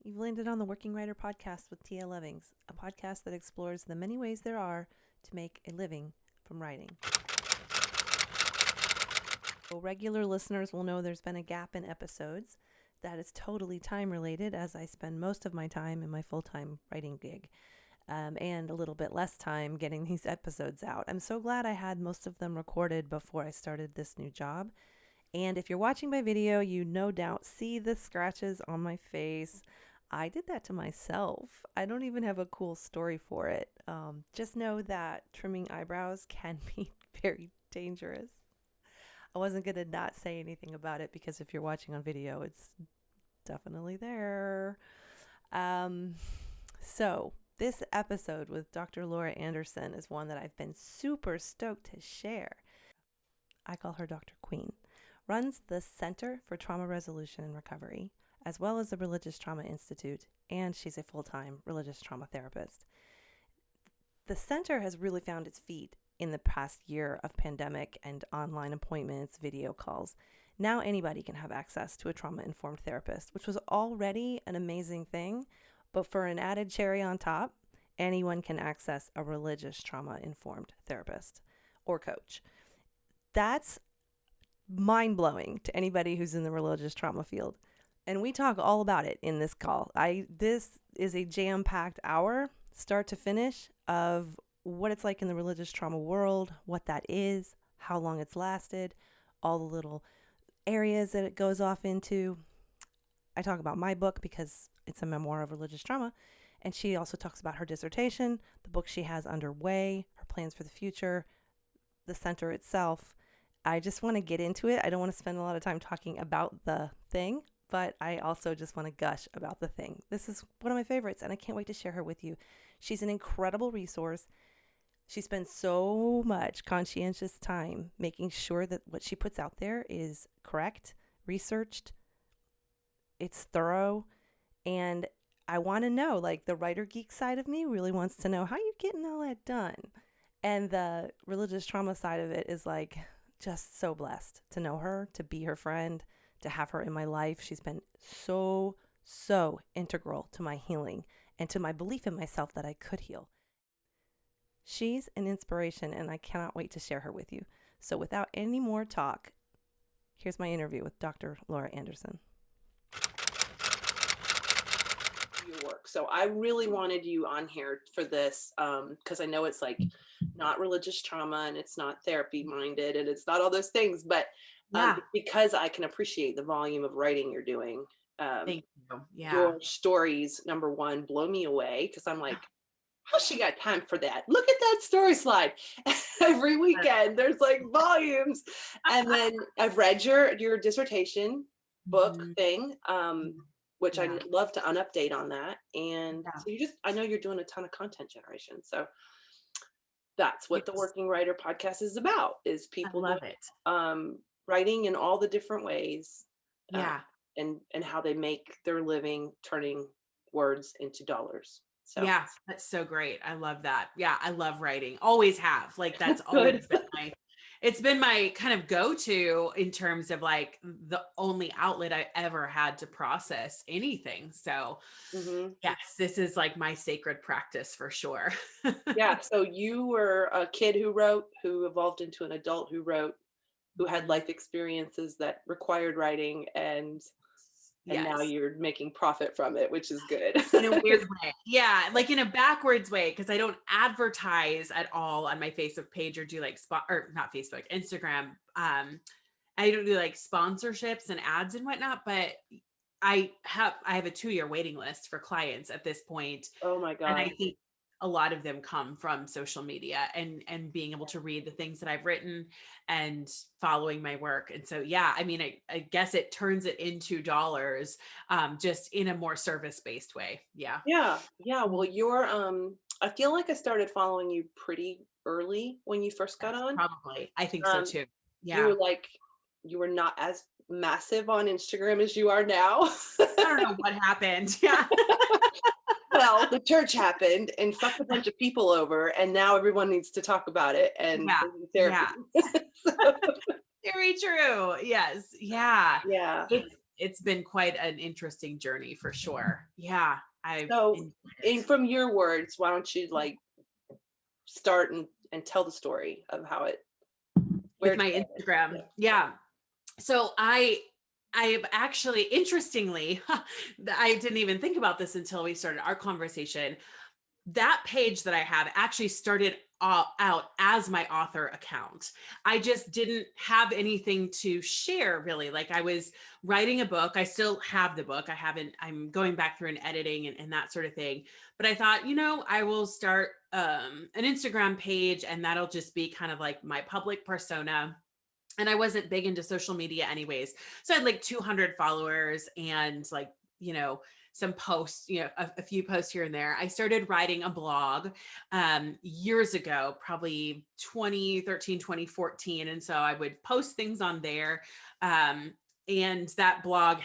You've landed on the Working Writer Podcast with Tia Levings, a podcast that explores the many ways there are to make a living from writing. So regular listeners will know there's been a gap in episodes. That is totally time related, as I spend most of my time in my full-time writing gig, and a little bit less time getting these episodes out. I'm so glad I had most of them recorded before I started this new job. And if you're watching by video, you no doubt see the scratches on my face. I did that to myself. I don't even have a cool story for it. Just know that trimming eyebrows can be very dangerous. I wasn't going to not say anything about it because if you're watching on video, it's definitely there. So this episode with Dr. Laura Anderson is one that I've been super stoked to share. I call her Dr. Queen. Runs the Center for Trauma Resolution and Recovery, as well as the Religious Trauma Institute, and she's a full-time religious trauma therapist. The center has really found its feet in the past year of pandemic and online appointments, video calls. Now anybody can have access to a trauma-informed therapist, which was already an amazing thing, but for an added cherry on top, anyone can access a religious trauma-informed therapist or coach. That's mind-blowing to anybody who's in the religious trauma field. And we talk all about it in this call. This is a jam-packed hour, start to finish, of what it's like in the religious trauma world, what that is, how long it's lasted, all the little areas that it goes off into. I talk about my book because it's a memoir of religious trauma. And she also talks about her dissertation, the book she has underway, her plans for the future, the center itself. I just want to get into it. I don't want to spend a lot of time talking about the thing, but I also just want to gush about the thing. This is one of my favorites, and I can't wait to share her with you. She's an incredible resource. She spends so much conscientious time making sure that what she puts out there is correct, researched, it's thorough, and I want to know, like the writer geek side of me really wants to know how you getting all that done. And the religious trauma side of it is like, just so blessed to know her, to be her friend, to have her in my life. She's been so integral to my healing and to my belief in myself that I could heal. She's an inspiration, and I cannot wait to share her with you. So without any more talk, here's my interview with Dr. Laura Anderson. Your work. So I really wanted you on here for this because I know it's like not religious trauma and it's not therapy minded and it's not all those things, but because I can appreciate the volume of writing you're doing. Thank you. Yeah. Your stories, number one, blow me away because I'm like, how's she got time for that? Look at that story slide. Every weekend there's like volumes. And then I've read your dissertation book thing. Which I'd love to update on that. And so I know you're doing a ton of content generation. So that's what the Working Writer Podcast is about, is people writing in all the different ways. And how they make their living turning words into dollars. So yeah, that's so great. I love that. Yeah, I love writing. Always have. Like that's always been it's been my kind of go-to in terms of like the only outlet I ever had to process anything. So yes, this is like my sacred practice for sure. Yeah. So you were a kid who wrote, who evolved into an adult who wrote, who had life experiences that required writing, and now you're making profit from it, which is good. In a weird way. Yeah. Like in a backwards way. Cause I don't advertise at all on my Facebook page or do like not Facebook, Instagram. I don't do like sponsorships and ads and whatnot, but I have a 2-year waiting list for clients at this point. Oh my God. And I think a lot of them come from social media and being able to read the things that I've written and following my work. And so, yeah, I mean, I guess it turns it into dollars, just in a more service-based way. Yeah. Yeah. Yeah. Well, I feel like I started following you pretty early when you first got on. Probably. I think so too. Yeah. You were not as massive on Instagram as you are now. I don't know what happened. Yeah. Well, the church happened and fucked a bunch of people over, and now everyone needs to talk about it and therapy. So. Very true. Yes. Yeah. Yeah. it's been quite an interesting journey for sure. Yeah. I've So, enjoyed and it. from your words, why don't you like start and tell the story of how it, where With it my started? Instagram. Yeah. So I have actually, interestingly, I didn't even think about this until we started our conversation. That page that I have actually started out as my author account. I just didn't have anything to share really. Like I was writing a book. I still have the book. I'm going back through and editing and that sort of thing. But I thought, I will start an Instagram page and that'll just be kind of like my public persona. And I wasn't big into social media anyways. So I had like 200 followers and like, some posts, a few posts here and there. I started writing a blog years ago, probably 2013, 2014. And so I would post things on there. Um, and that blog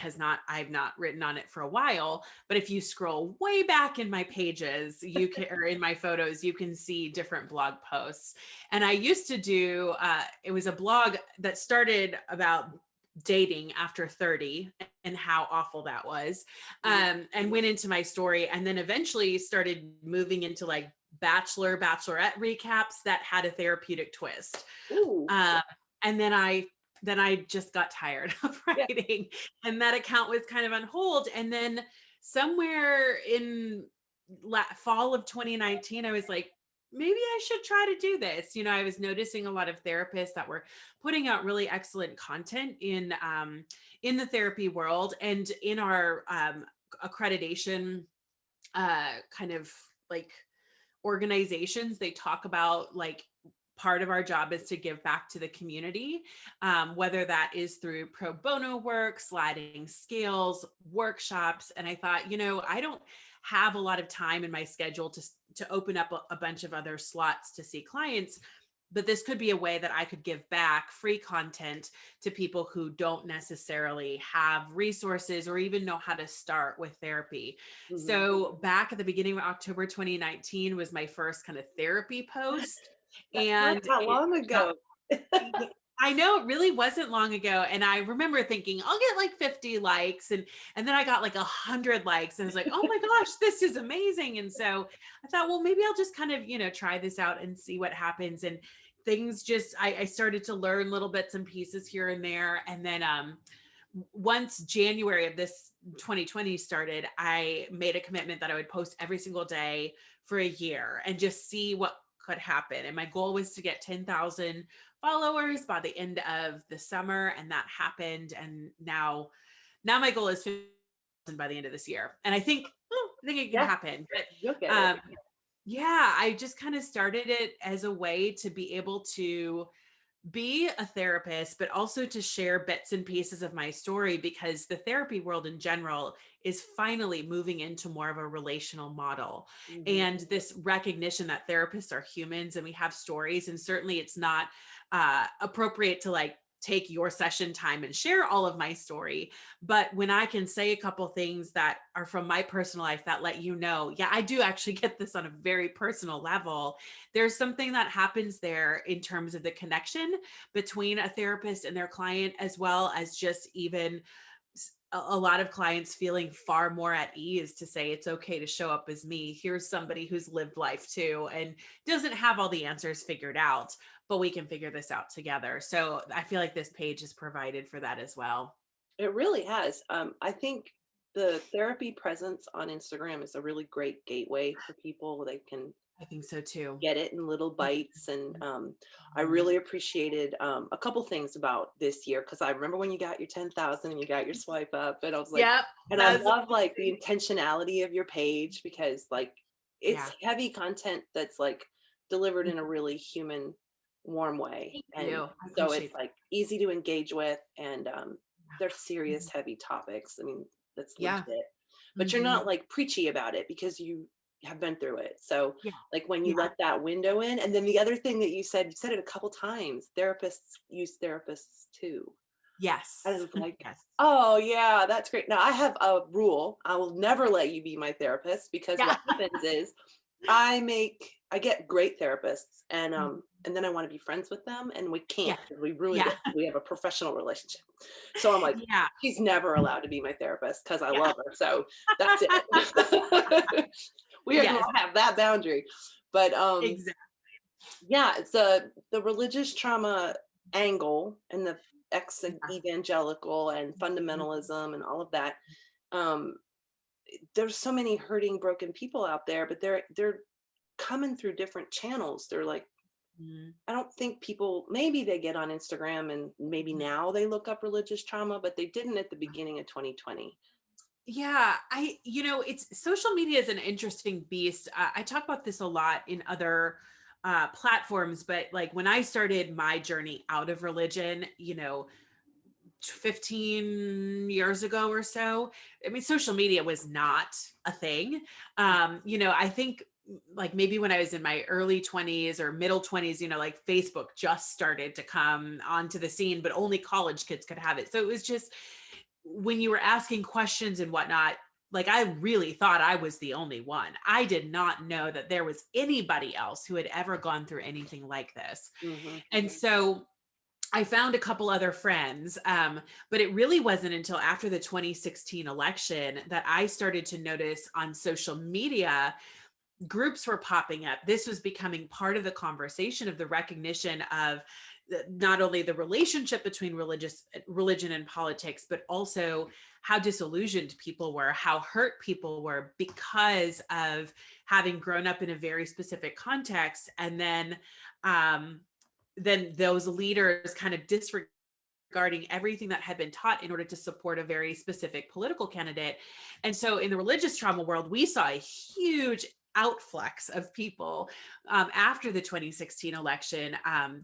I've not written on it for a while, but if you scroll way back in my pages, or in my photos, you can see different blog posts. And I used to do, it was a blog that started about dating after 30 and how awful that was. And went into my story and then eventually started moving into like bachelorette recaps that had a therapeutic twist. Ooh, And then I just got tired of yeah. writing and that account was kind of on hold. And then somewhere in fall of 2019, I was like, maybe I should try to do this. I was noticing a lot of therapists that were putting out really excellent content in the therapy world and in our accreditation kind of like organizations. They talk about like part of our job is to give back to the community, whether that is through pro bono work, sliding scales, workshops. And I thought, I don't have a lot of time in my schedule to open up a bunch of other slots to see clients. But this could be a way that I could give back free content to people who don't necessarily have resources or even know how to start with therapy. Mhm. So back at the beginning of October 2019 was my first kind of therapy post. That's not And that it long got, ago. I know it really wasn't long ago. And I remember thinking, I'll get like 50 likes. And then I got like 100 likes. And I was like, oh my gosh, this is amazing. And so I thought, well, maybe I'll just kind of, try this out and see what happens. And things just, I started to learn little bits and pieces here and there. And then once January of this 2020 started, I made a commitment that I would post every single day for a year and just see what could happen. And my goal was to get 10,000 followers by the end of the summer. And that happened. And now my goal is 50,000 by the end of this year. And I think it can Yeah, happen. you'll But get it. yeah, I just kind of started it as a way to be able to be a therapist, but also to share bits and pieces of my story because the therapy world in general is finally moving into more of a relational model. Mhm. And this recognition that therapists are humans and we have stories. And certainly it's not appropriate to like take your session time and share all of my story. But when I can say a couple things that are from my personal life that let yeah, I do actually get this on a very personal level. There's something that happens there in terms of the connection between a therapist and their client, as well as just even a lot of clients feeling far more at ease to say it's okay to show up as me. Here's somebody who's lived life too and doesn't have all the answers figured out, but we can figure this out together. So I feel like this page is provided for that as well. It really has. I think the therapy presence on Instagram is a really great gateway for people. They can I think so too. get it in little bites. And I Mhm. really appreciated a couple things about this year because I remember when you got your 10,000 and you got your swipe up, and I was like, Yep. and I That's love like the intentionality of your page because like yeah. it's heavy content that's like delivered in a really human, warm way. Thank And you. I so it's appreciate that. like easy to engage with, and they're Mhm. serious, heavy topics. I mean, that's Yeah. legit, but you're Mhm. not like preachy about it because you have been through it. So Yeah. like when you Yeah. let that window in, and then the other thing that you said it a couple times, therapists use therapists too. I Yes. was like, Yes. oh yeah, that's great. Now I have a rule. I will never let you be my therapist because Yeah. what happens is I get great therapists, and then I want to be friends with them, and we Yeah. can't because Yeah. we have a professional relationship. So I'm like, Yeah. she's never allowed to be my therapist because I Yeah. love her. So that's it. We are going Yes. to have that boundary. But Exactly. yeah, it's the religious trauma angle and the ex evangelical and fundamentalism and all of that. Um, there's so many hurting, broken people out there, but they're coming through different channels. They're like, Mhm. I don't think people, maybe they get on Instagram and maybe Mhm. now they look up religious trauma, but they didn't at the beginning of 2020. Yeah, it's social media is an interesting beast. I talk about this a lot in other platforms, but like when I started my journey out of religion, 15 years ago or so, I mean, social media was not a thing. I think like maybe when I was in my early 20s or middle 20s, like Facebook just started to come onto the scene, but only college kids could have it. So it was just when you were asking questions and whatnot, like I really thought I was the only one. I did not know that there was anybody else who had ever gone through anything like this. Mm-hmm. And so I found a couple other friends, but it really wasn't until after the 2016 election that I started to notice on social media groups were popping up. This was becoming part of the conversation of the recognition of not only the relationship between religion and politics, but also how disillusioned people were, how hurt people were because of having grown up in a very specific context, and then those leaders kind of disregarding everything that had been taught in order to support a very specific political candidate. And so in the religious trauma world, we saw a huge outflux of people after the 2016 election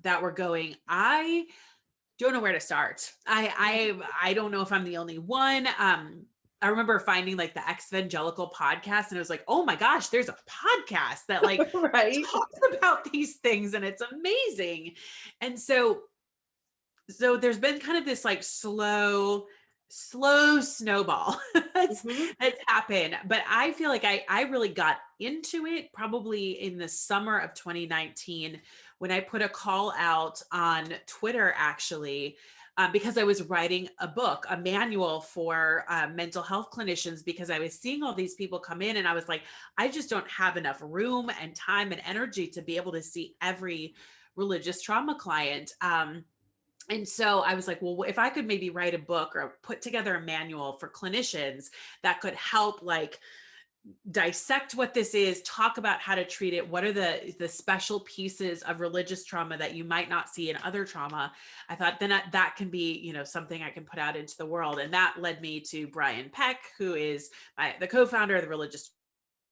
that were going, I don't know where to start. I don't know if I'm the only one. I remember finding like the ex-evangelical podcast, and it was like, oh my gosh, there's a podcast that like Right. talks about these things, and it's amazing. And so there's been kind of this like slow snowball that's Mm-hmm. that's happened. But I feel like I really got into it probably in the summer of 2019 when I put a call out on Twitter, actually, because I was writing a book, a manual for mental health clinicians, because I was seeing all these people come in and I was like, I just don't have enough room and time and energy to be able to see every religious trauma client. And so I was like, well, if I could maybe write a book or put together a manual for clinicians that could help like dissect what this is, talk about how to treat it, what are the special pieces of religious trauma that you might not see in other trauma, I thought then that can be, something I can put out into the world. And that led me to Brian Peck, who is the co-founder of the Religious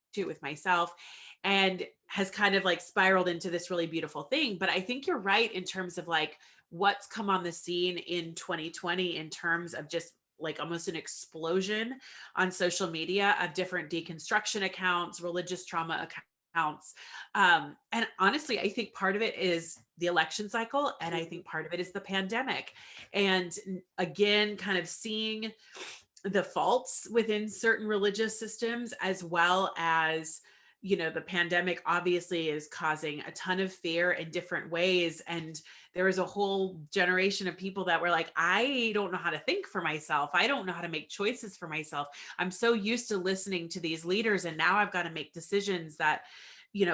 Institute with myself, and has kind of like spiraled into this really beautiful thing. But I think you're right in terms of like what's come on the scene in 2020 in terms of just like almost an explosion on social media of different deconstruction accounts, religious trauma accounts. And honestly, I think part of it is the election cycle, and I think part of it is the pandemic. And again, kind of seeing the faults within certain religious systems, as well as the pandemic obviously is causing a ton of fear in different ways. And there was a whole generation of people that were like, I don't know how to think for myself. I don't know how to make choices for myself. I'm so used to listening to these leaders, and now I've got to make decisions that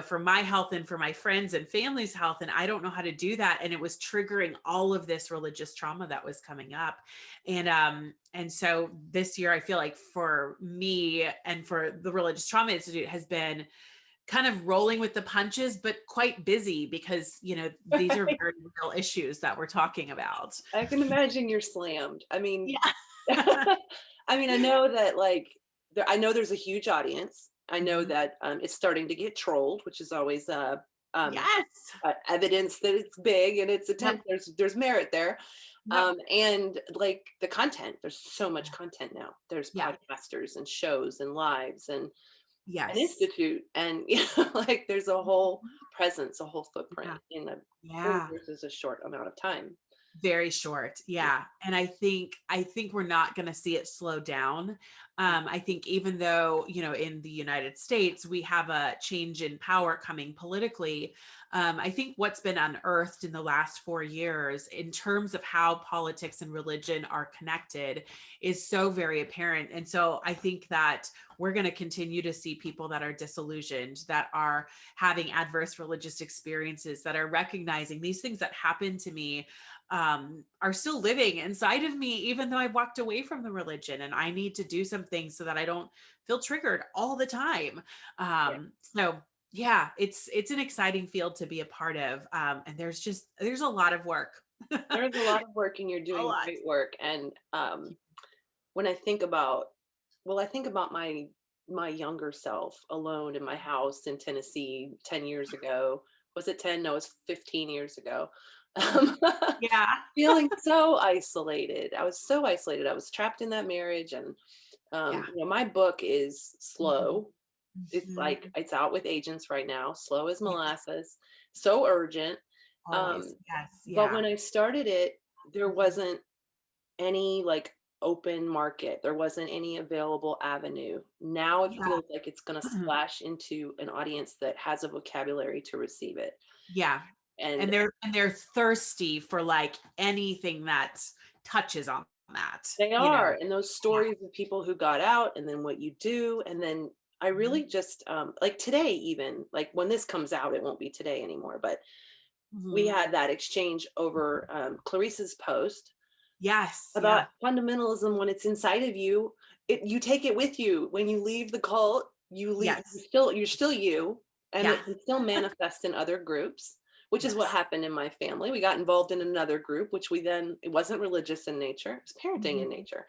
for my health and for my friends and family's health, and I don't know how to do that. And it was triggering all of this religious trauma that was coming up. And so this year I feel like for me and for the Religious Trauma Institute has been kind of rolling with the punches, but quite busy because these are very real issues that we're talking about. I can imagine you're slammed. I mean, Yeah. I mean, I know that like I know there's a huge audience. I know Mhm. that it's starting to get trolled, which is always Yes. evidence that it's big and it's Yep. attempt. There's merit there, Yep. and like the content. There's so much content now. There's Yeah. podcasters and shows and lives and an Yes. institute, and like there's a whole presence, a whole footprint Yeah. in a 4 Yeah. years is a short amount of time. Very short. Yeah. And I think we're not going to see it slow down. I think even though, in the United States, we have a change in power coming politically, I think what's been unearthed in the last 4 years in terms of how politics and religion are connected is so very apparent. And so I think that we're going to continue to see people that are disillusioned, that are having adverse religious experiences, that are recognizing these things that happened to me are still living inside of me, even though I've walked away from the religion, and I need to do some things so that I don't feel triggered all the time. Yeah. So yeah, it's an exciting field to be a part of. And there's a lot of work. There's a lot of work and you're A doing lot. great work. And when I think about, well, I think about my younger self alone in my house in Tennessee 10 years ago. Was it 10? No, it was 15 years ago. Um, Yeah. feeling so isolated. I was so isolated. I was trapped in that marriage. And, Yeah. my book is Mhm. slow. It's like, Mhm. it's out with agents right now, slow as Yes, molasses, so urgent. always. Um, Yes. but Yeah. when I started it, there Mhm. wasn't any like open market. There wasn't any available avenue. Now it Yeah. feels like it's going to splash into an audience that has a vocabulary to receive it. Yeah. And And they're thirsty for like anything that touches on that, they you know. are, and those Yeah. stories of people who got out and then what you do. And then I Mhm. really just, like today, even like when this comes out, it won't be today anymore, but we Mhm. had that exchange over Clarice's post Yes. about Yeah. fundamentalism. When it's inside of you, you take it with you. When you leave the cult, you leave, Yes. you're still you, and Yeah. it can still manifest in other groups, which is what Yes. happened in my family. We got involved in another group, which it wasn't religious in nature, it was parenting in Mhm. nature.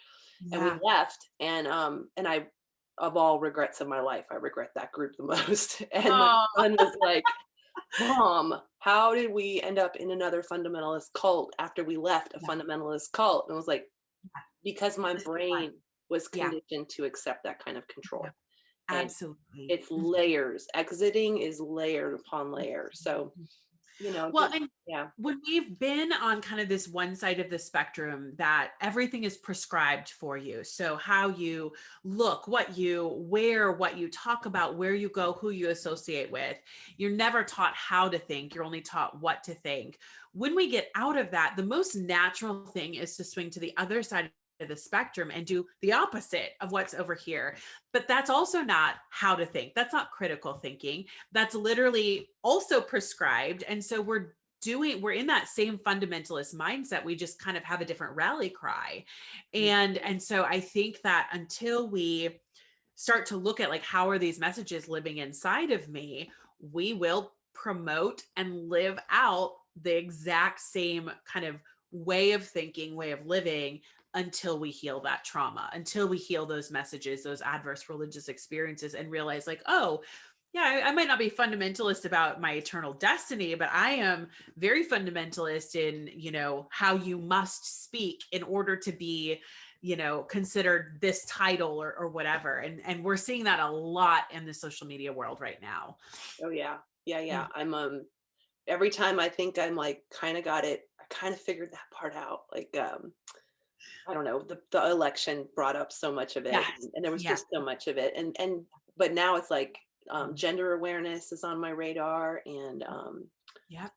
And we Yeah. left, and I, of all regrets of my life, I regret that group the most. And my Oh, son was like, Mom, how did we end up in another fundamentalist cult after we left a yeah. fundamentalist cult? And I was like, Yeah. because my This is why. brain was Yeah. conditioned to accept that kind of Yeah. control. And Absolutely. it's layers. Exiting is layered upon layer. So, Mhm. Well, just, and yeah. when we've been on kind of this one side of the spectrum that everything is prescribed for you. So how you look, what you wear, what you talk about, where you go, who you associate with, you're never taught how to think. You're only taught what to think. When we get out of that, the most natural thing is to swing to the other side of the spectrum and do the opposite of what's over here. But that's also not how to think. That's not critical thinking. That's literally also prescribed. And so we're in that same fundamentalist mindset. We just kind of have a different rally cry. And so I think that until we start to look at like, how are these messages living inside of me, we will promote and live out the exact same kind of way of thinking, way of living, until we heal that trauma, until we heal those messages, those adverse religious experiences, and realize like, oh, yeah, I might not be fundamentalist about my eternal destiny, but I am very fundamentalist in, how you must speak in order to be, considered this title or whatever. And we're seeing that a lot in the social media world right now. Oh yeah. Yeah. Yeah. Mm. I'm, every time I think I'm like, kind of got it, I kind of figured that part out. Like, I don't know, the election brought up so much of it, Yes. and there was Yeah. just so much of it. But now it's like, gender awareness is on my radar, and Yeah.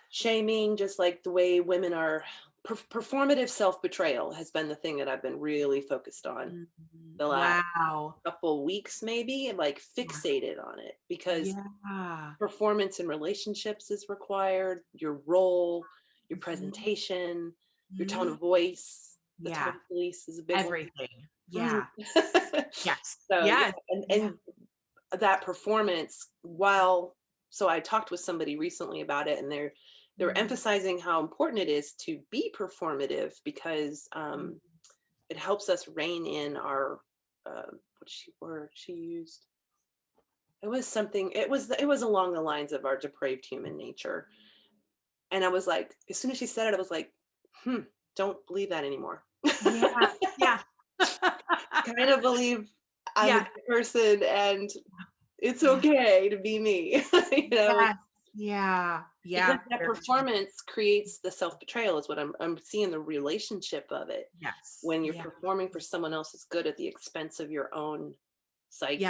shaming, just like the way women are, performative self-betrayal has been the thing that I've been really focused on Mhm. the last Wow. couple weeks, maybe, and like fixated on it, because Yeah. performance in relationships is required, your role, your Mhm. presentation, your tone Mhm. of voice. The Yeah. tone police is a big one. Everything. Mhm. Yeah. Yes. So yeah, Yes. and Yeah. that performance, while, so I talked with somebody recently about it, and they were Mhm. emphasizing how important it is to be performative, because Mhm. it helps us rein in our, word she used, it was something, it was along the lines of our depraved human nature. And I was like, as soon as she said it, I was like, don't believe that anymore. Yeah. Yeah. Kind of believe I'm a Yeah. good person, and it's Yeah. okay to be me. Yes. Yeah. Yeah. Because that Very true. performance creates the self-betrayal is what I'm seeing the relationship of it. Yes. When you're Yeah. performing for someone else's good at the expense of your own Yeah. psyche,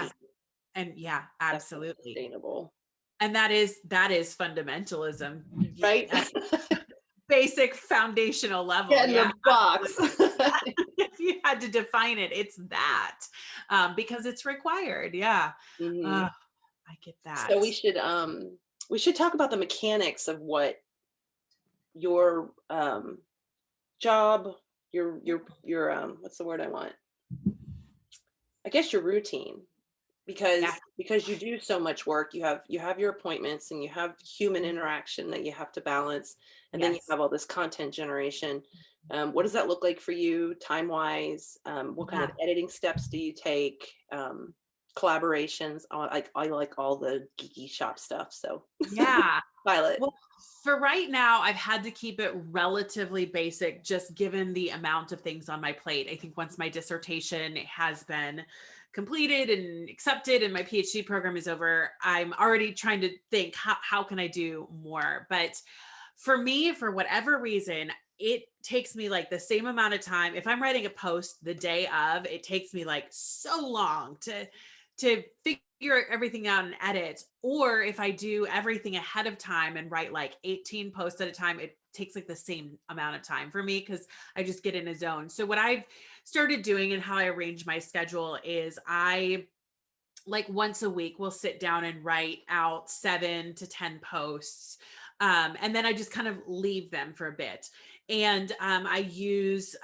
And yeah, that's not absolutely. sustainable. And that is fundamentalism. Right? At basic foundational level. Get in Yeah, the box. absolutely. If you had to define it, it's that, because it's required. Yeah. Mhm. Uh, I get So that. we should talk about the mechanics of what your job, your what's the word I want? I guess your routine, Yeah. because you do so much work. You have your appointments and you have human interaction that you have to balance, and then you Yes. have all this content generation. What does that look like for you time wise? What kind Yeah. of editing steps do you take? Collaborations. I like all the geeky shop stuff. So Yeah. Violet. Well, for right now, I've had to keep it relatively basic, just given the amount of things on my plate. I think once my dissertation has been completed and accepted and my PhD program is over, I'm already trying to think, how can I do more? But for me, for whatever reason, it takes me like the same amount of time. If I'm writing a post the day of, it takes me like so long to figure everything out and edit. Or if I do everything ahead of time and write like 18 posts at a time, it takes like the same amount of time for me because I just get in a zone. So what I've started doing and how I arrange my schedule is I like once a week we'll sit down and write out 7 to 10 posts, and then I just kind of leave them for a bit. And I use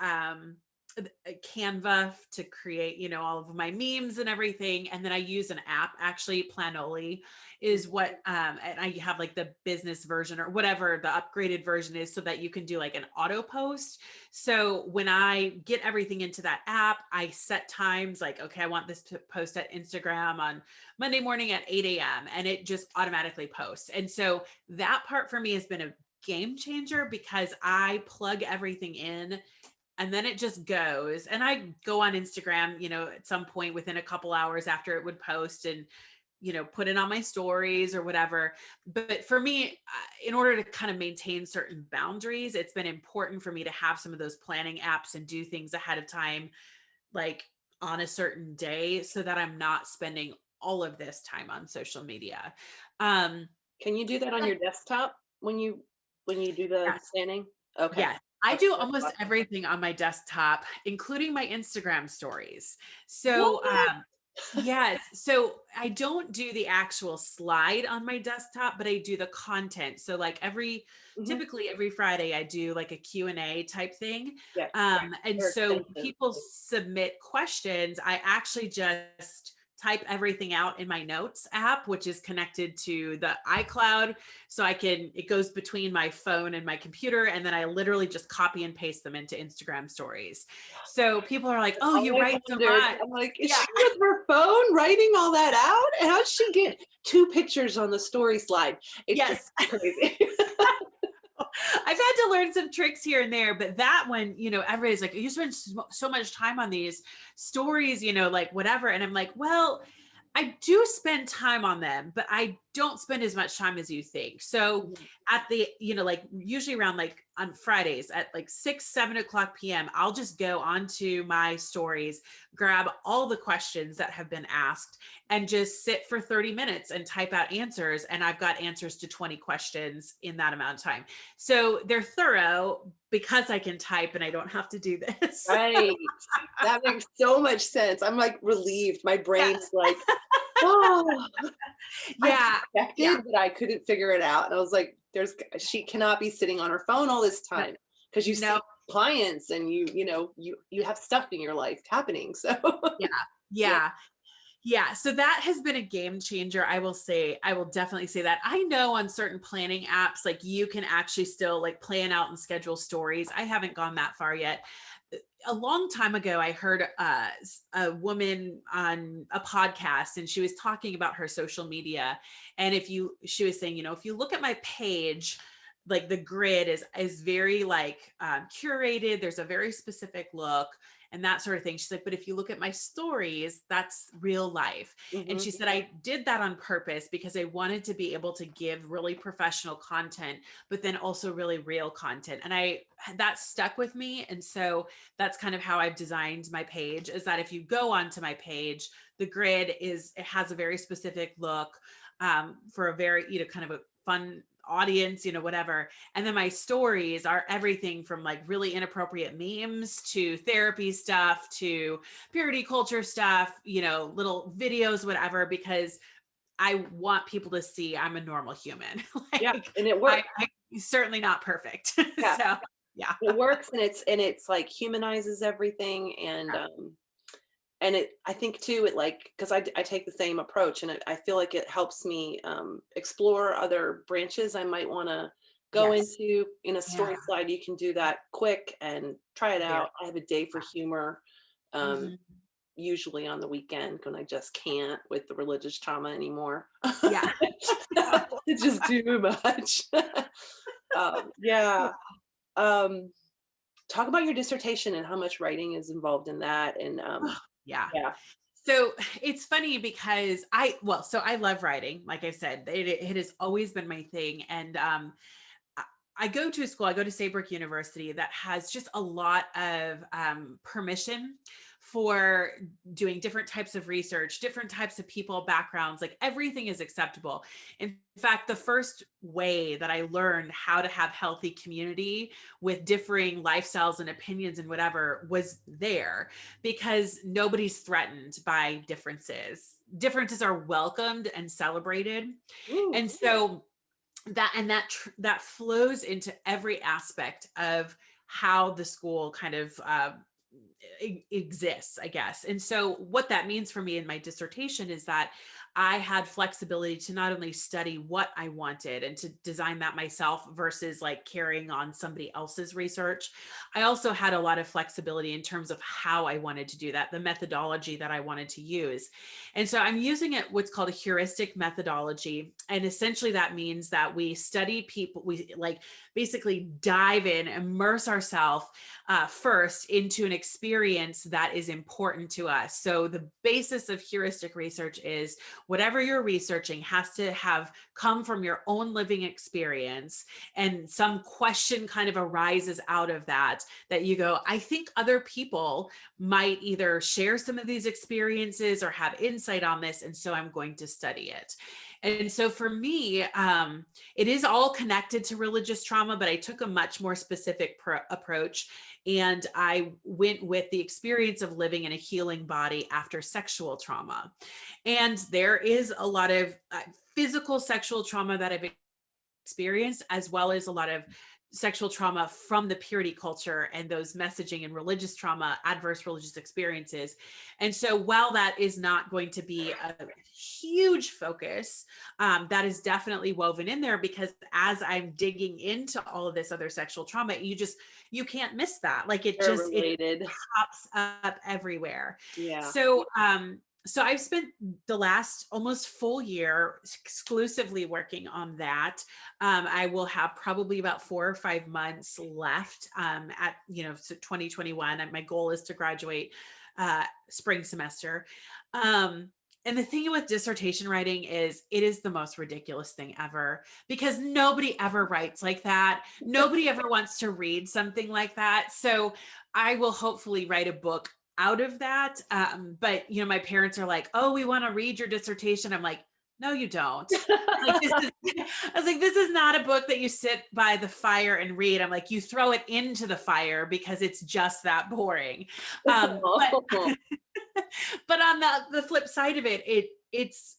Canva to create, all of my memes and everything. And then I use an app, actually, Planoli is what, and I have like the business version or whatever the upgraded version is, so that you can do like an auto post. So when I get everything into that app, I set times like, okay, I want this to post at Instagram on Monday morning at 8 a.m. and it just automatically posts. And so that part for me has been a game changer because I plug everything in and then it just goes. And I go on Instagram, at some point within a couple hours after it would post and, put it on my stories or whatever. But for me, in order to kind of maintain certain boundaries, it's been important for me to have some of those planning apps and do things ahead of time, like on a certain day, so that I'm not spending all of this time on social media. Um, Can you do that on your desktop when you do the yes. planning? Okay. Yes, I Okay, do that's almost awesome. everything on my desktop, including my Instagram stories. So, What? yes, so I don't do the actual slide on my desktop, but I do the content. So, like Mhm. typically every Friday, I do like a Q&A type thing. Yes, And they're so when expensive. people submit questions, I actually just type everything out in my notes app, which is connected to the iCloud. So it goes between my phone and my computer. And then I literally just copy and paste them into Instagram stories. So people are like, That's oh, all you I write so wondered. much. I'm like, is Yeah. she with her phone writing all that out? And how'd she get 2 pictures on the story slide? It's just Yes. crazy. I've had to learn some tricks here and there, but that one, everybody's like, you spend so much time on these stories, like whatever. And I'm like, well, I do spend time on them, but I don't spend as much time as you think. So Mhm. at the, like usually around like on Fridays at like 6, 7 o'clock PM, I'll just go onto my stories, grab all the questions that have been asked and just sit for 30 minutes and type out answers. And I've got answers to 20 questions in that amount of time. So they're thorough because I can type and I don't have to do this. Right. That makes so much sense. I'm, like, relieved. My brain's Yes. like, "Oh." I Yeah. Yeah. suspected, but I couldn't figure it out, and I was like, she cannot be sitting on her phone all this No, time because you see no. clients and you have stuff in your life happening, so Yeah. yeah. Yeah. Yeah. So that has been a game changer. I will definitely say that. I know on certain planning apps, like you can actually still like plan out and schedule stories. I haven't gone that far yet. A long time ago, I heard a woman on a podcast and she was talking about her social media. And she was saying, if you look at my page, like the grid is very like curated. There's a very specific look. and that sort of thing. She's like, but if you look at my stories, that's real life. And Mm-hmm. she said, I did that on purpose because I wanted to be able to give really professional content, but then also really real content. And that stuck with me. And so that's kind of how I've designed my page, is that if you go onto my page, the grid it has a very specific look, for a very, kind of a fun audience, whatever. And then my stories are everything from like really inappropriate memes to therapy stuff to purity culture stuff, little videos, whatever, because I want people to see I'm a normal human. Yeah, Like, and it works. I'm certainly not perfect. Yeah. So yeah. It works, and it's like humanizes everything, and I think too, it like, because I take the same approach, and I feel like it helps me explore other branches I might want to go Yes. into. In a Yeah. story slide, you can do that quick and try it Very. out. I have a day for humor, Mhm. usually on the weekend, when I just can't with the religious trauma anymore. Yeah. It's just too much. Yeah. Um, talk about your dissertation and how much writing is involved in that. And Yeah. yeah. So it's funny because so I love writing. Like I said, it has always been my thing. And I go to a school, I go to Saybrook University, that has just a lot of permission for doing different types of research, different types of people, backgrounds, like everything is acceptable. In fact, the first way that I learned how to have healthy community with differing lifestyles and opinions and whatever was there, because nobody's threatened by differences. Differences are welcomed and celebrated. Ooh. And so that flows into every aspect of how the school kind of exists, I guess. And so what that means for me in my dissertation is that I had flexibility to not only study what I wanted and to design that myself versus like carrying on somebody else's research. I also had a lot of flexibility in terms of how I wanted to do that, the methodology that I wanted to use. And so I'm using what's called a heuristic methodology. And essentially that means that we study people, we like basically dive in, immerse ourselves first into an experience that is important to us. So the basis of heuristic research is whatever you're researching has to have come from your own living experience, and some question kind of arises out of that you go, I think other people might either share some of these experiences or have insight on this, and so I'm going to study it. And so for me, it is all connected to religious trauma, but I took a much more specific approach. And I went with the experience of living in a healing body after sexual trauma. And there is a lot of physical sexual trauma that I've experienced, as well as a lot of sexual trauma from the purity culture and those messaging and religious trauma, adverse religious experiences. And so while that is not going to be a huge focus, that is definitely woven in there, because as I'm digging into all of this other sexual trauma, you can't miss that. Like it Related. pops up everywhere. Yeah. So I've spent the last almost full year exclusively working on that. I will have probably about 4 or 5 months left so 2021. And my goal is to graduate spring semester. And the thing with dissertation writing is it is the most ridiculous thing ever, because nobody ever writes like that. Nobody ever wants to read something like that. So I will hopefully write a book out of that. But my parents are like, oh, we want to read your dissertation. I'm like, no, you don't. Like I was like, this is not a book that you sit by the fire and read. I'm like, you throw it into the fire because it's just that boring. But but on the flip side of it, it's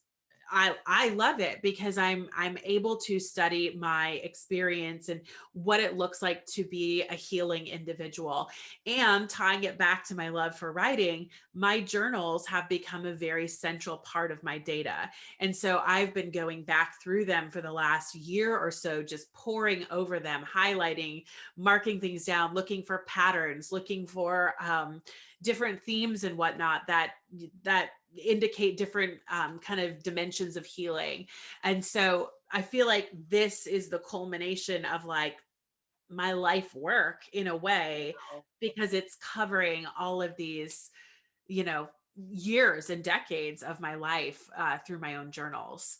I love it because I'm able to study my experience and what it looks like to be a healing individual. And tying it back to my love for writing, my journals have become a very central part of my data. And so I've been going back through them for the last year or so, just poring over them, highlighting, marking things down, looking for patterns, looking for different themes and whatnot that indicate different kind of dimensions of healing. And so I feel like this is the culmination of like my life work in a way, Wow. because it's covering all of these, you know, years and decades of my life through my own journals.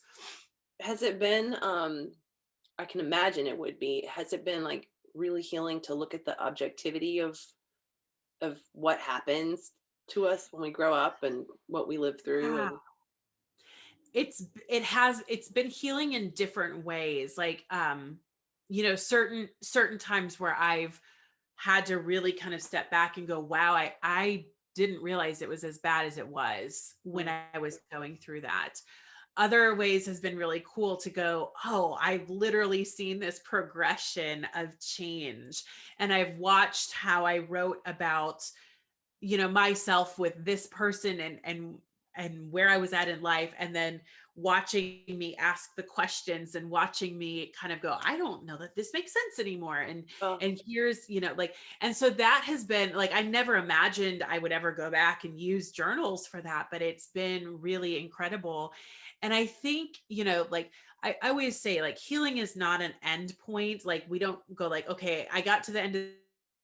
Has it been, I can imagine it would be, has it been like really healing to look at the objectivity of what happens to us when we grow up and what we live through Yeah. and It's been healing in different ways. Like, you know, certain times where I've had to really kind of step back and go, wow, I didn't realize it was as bad as it was when Mm. I was going through that. Other ways has been really cool to go, oh, I've literally seen this progression of change. And I've watched how I wrote about, you know, myself with this person and where I was at in life, and then watching me ask the questions and watching me kind of go, I don't know that this makes sense anymore. Oh, And here's, you know, like, and so that has been like, I never imagined I would ever go back and use journals for that, but it's been really incredible. And I think, you know, like, I always say, like, healing is not an end point. Like, we don't go like, okay, I got to the end of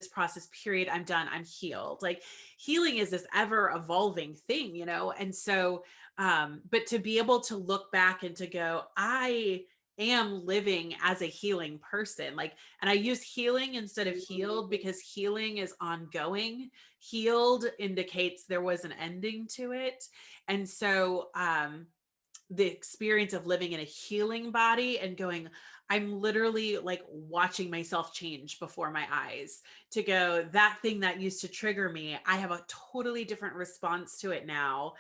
this process, period, I'm done, I'm healed. Like, healing is this ever evolving thing, you know? And so, but to be able to look back and to go, I am living as a healing person. Like, and I use healing instead of healed mm, because healing is ongoing. Healed indicates there was an ending to it. And so, the experience of living in a healing body and going, I'm literally like watching myself change before my eyes, to go, that thing that used to trigger me, I have a totally different response to it now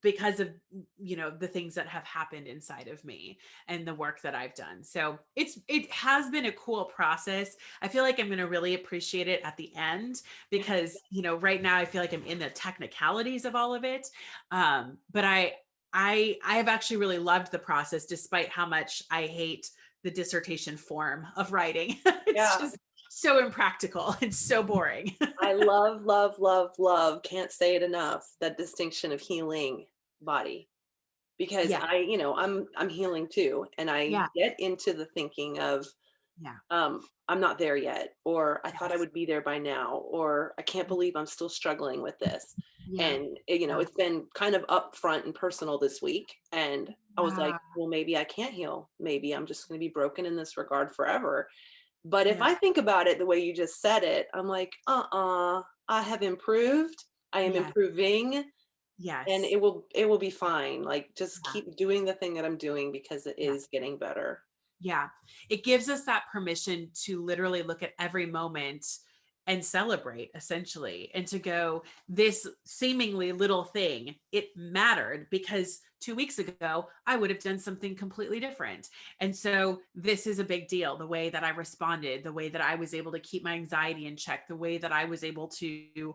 because of, you know, the things that have happened inside of me and the work that I've done. So it has been a cool process. I feel like I'm going to really appreciate it at the end, because, you know, right now I feel like I'm in the technicalities of all of it. But I have actually really loved the process, despite how much I hate the dissertation form of writing. It's yeah. just so impractical. It's so boring. I love, love, love, love, can't say it enough, that distinction of healing body. Because Yeah. I'm healing too. And I Yeah. get into the thinking of, Yeah. I'm not there yet, or I thought I Yes. would be there by now, or I can't believe I'm still struggling with this. Yeah. And Yeah. it's been kind of upfront and personal this week. And I was like, Yeah. well, maybe I can't heal. Maybe I'm just going to be broken in this regard forever. But if Yeah. I think about it the way you just said it, I'm like, I have improved. I am Yeah. improving, and Yes. it will be fine. Like, just Yeah. keep doing the thing that I'm doing because it Yeah. is getting better. Yeah. It gives us that permission to literally look at every moment and celebrate, essentially, and to go, this seemingly little thing, it mattered because 2 weeks ago, I would have done something completely different. And so this is a big deal. The way that I responded, the way that I was able to keep my anxiety in check, the way that I was able to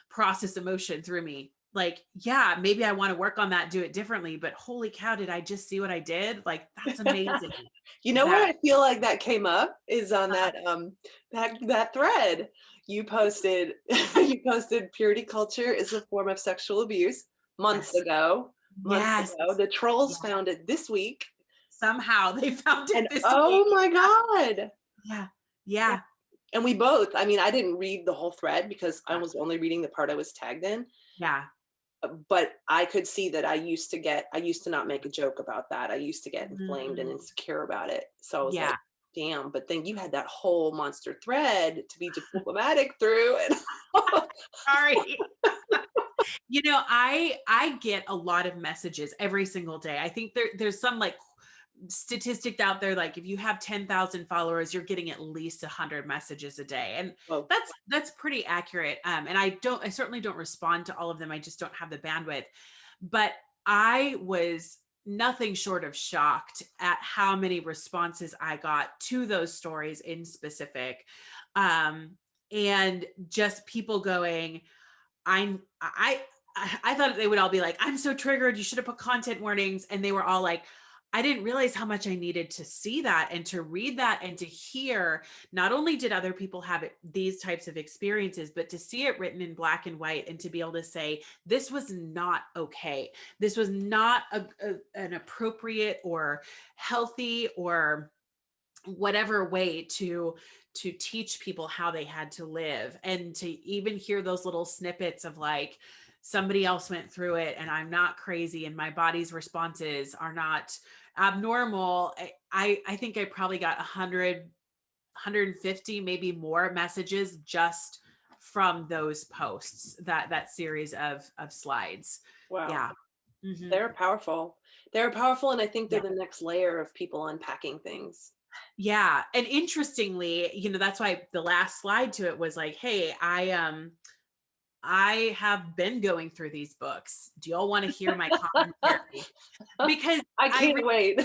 process emotion through me. Like, yeah, maybe I want to work on that, do it differently, but holy cow, did I just see what I did? Like, that's amazing. You know where That I feel like that came up is on that thread you posted. You posted purity culture is a form of sexual abuse months yes, ago. Months yes, ago. The trolls yeah. found it this week. Somehow they found it And this week. oh my God. Yeah, Yeah. yeah, And we both, I mean, I didn't read the whole thread because I yeah, was only reading the part I was tagged in. yeah, But I could see that I used to not make a joke about that. I used to get inflamed and mm, insecure about it. So I was like, yeah. damn, but then you had that whole monster thread to be diplomatic through. And Sorry. You know, I get a lot of messages every single day. I think there's some like statistic out there, like if you have 10,000 followers, you're getting at least 100 messages a day, and oh, that's pretty accurate. And I certainly don't respond to all of them. I just don't have the bandwidth. But I was nothing short of shocked at how many responses I got to those stories in specific, um, and just people going, I thought they would all be like, I'm so triggered, you should have put content warnings. And they were all like, I didn't realize how much I needed to see that and to read that and to hear. Not only did other people have these types of experiences, but to see it written in black and white and to be able to say, this was not okay. This was not an appropriate or healthy or whatever way to teach people how they had to live, and to even hear those little snippets of like, somebody else went through it and I'm not crazy and my body's responses are not abnormal. I think I probably got 150, maybe more messages just from those posts, that series of slides. Wow. Yeah. Hmm. They're powerful. They're powerful. And I think they're Yeah. the next layer of people unpacking things. Yeah. And interestingly, that's why the last slide to it was like, hey, I have been going through these books. Do y'all want to hear my commentary? Because I I can't wait.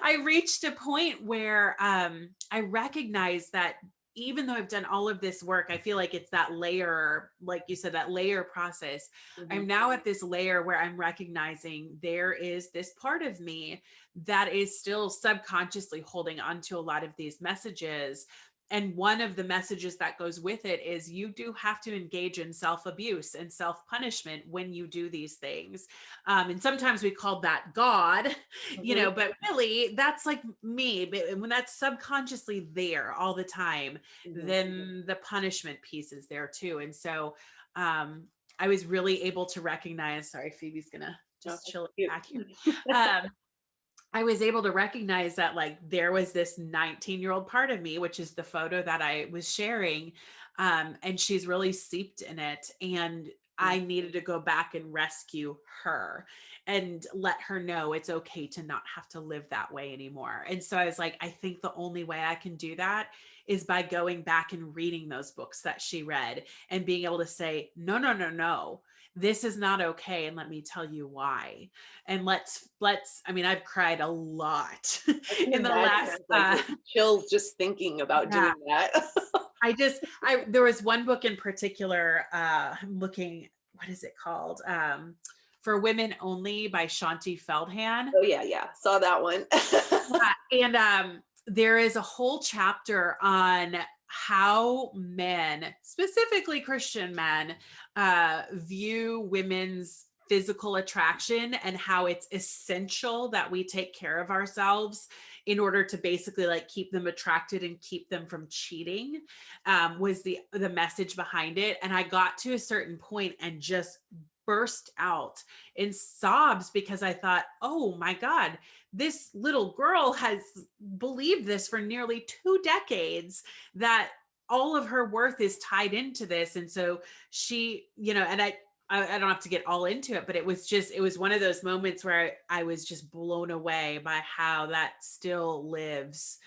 I reached a point where I recognize that even though I've done all of this work, I feel like it's that layer, like you said, that layer process. Mhm. I'm now at this layer where I'm recognizing there is this part of me that is still subconsciously holding on to a lot of these messages. And one of the messages that goes with it is you do have to engage in self abuse and self punishment when you do these things. And sometimes we call that God, Mhm. but really that's like me. But when that's subconsciously there all the time, Mhm. then the punishment piece is there too. And so I was really able to recognize, sorry, Phoebe's gonna Oh, just that's chill cute. back here. Um, I was able to recognize that like there was this 19-year-old part of me, which is the photo that I was sharing. And she's really seeped in it. And I needed to go back and rescue her and let her know it's okay to not have to live that way anymore. And so I was like, I think the only way I can do that is by going back and reading those books that she read and being able to say, no, no, no, no, this is not okay. And let me tell you why. And I mean, I've cried a lot I can in the imagine. last It's like chills just thinking about yeah. doing that. There was one book in particular, I'm looking, what is it called? For Women Only by Shanti Feldhan. Oh yeah, yeah. Saw that one. And there is a whole chapter on how men, specifically Christian men, view women's physical attraction and how it's essential that we take care of ourselves in order to basically like keep them attracted and keep them from cheating, was the message behind it. And I got to a certain point and just burst out in sobs because I thought, oh my God, this little girl has believed this for nearly 2 decades, that all of her worth is tied into this. And so she, and I don't have to get all into it, but it was one of those moments where I was just blown away by how that still lives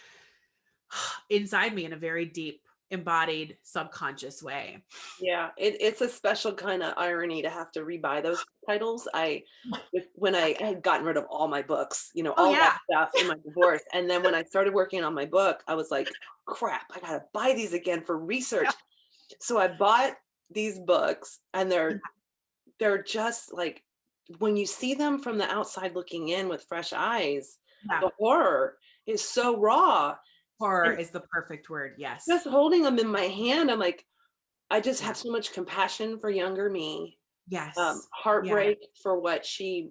inside me in a very deep, embodied, subconscious way. Yeah, it's a special kind of irony to have to rebuy those titles. When I had gotten rid of all my books, Oh all that yeah. stuff in my divorce. And then when I started working on my book, I was like, crap, I gotta buy these again for research. So I bought these books and they're just like, when you see them from the outside looking in with fresh eyes, Yeah. the horror is so raw. Horror And is the perfect word. Yes. just holding them in my hand, I'm like, I just Yeah. have so much compassion for younger me, Yes. Yeah. heartbreak for what she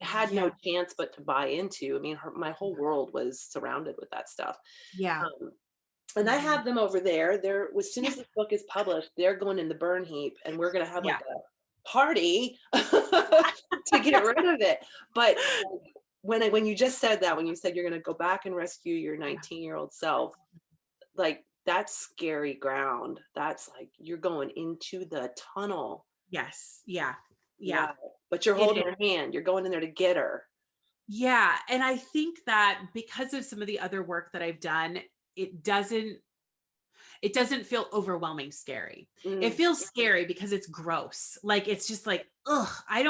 had no Yeah. chance but to buy into. I mean, my whole world was surrounded with that stuff. Yeah. Um, and I Mhm. have them over there. They're as soon as this book is published, they're going in the burn heap, and we're gonna have like Yeah. a party to get rid of it. But when you just said that, when you said you're gonna go back and rescue your Yeah. 19-year-old self, like that's scary ground. That's like you're going into the tunnel. Yes. Yeah. Yeah. Wow. But you're It holding is. her hand. You're going in there to get her. Yeah. And I think that because of some of the other work that I've done, it doesn't it doesn't feel overwhelming scary. It Mm, feels scary because it's gross. Like it's just like, ugh, I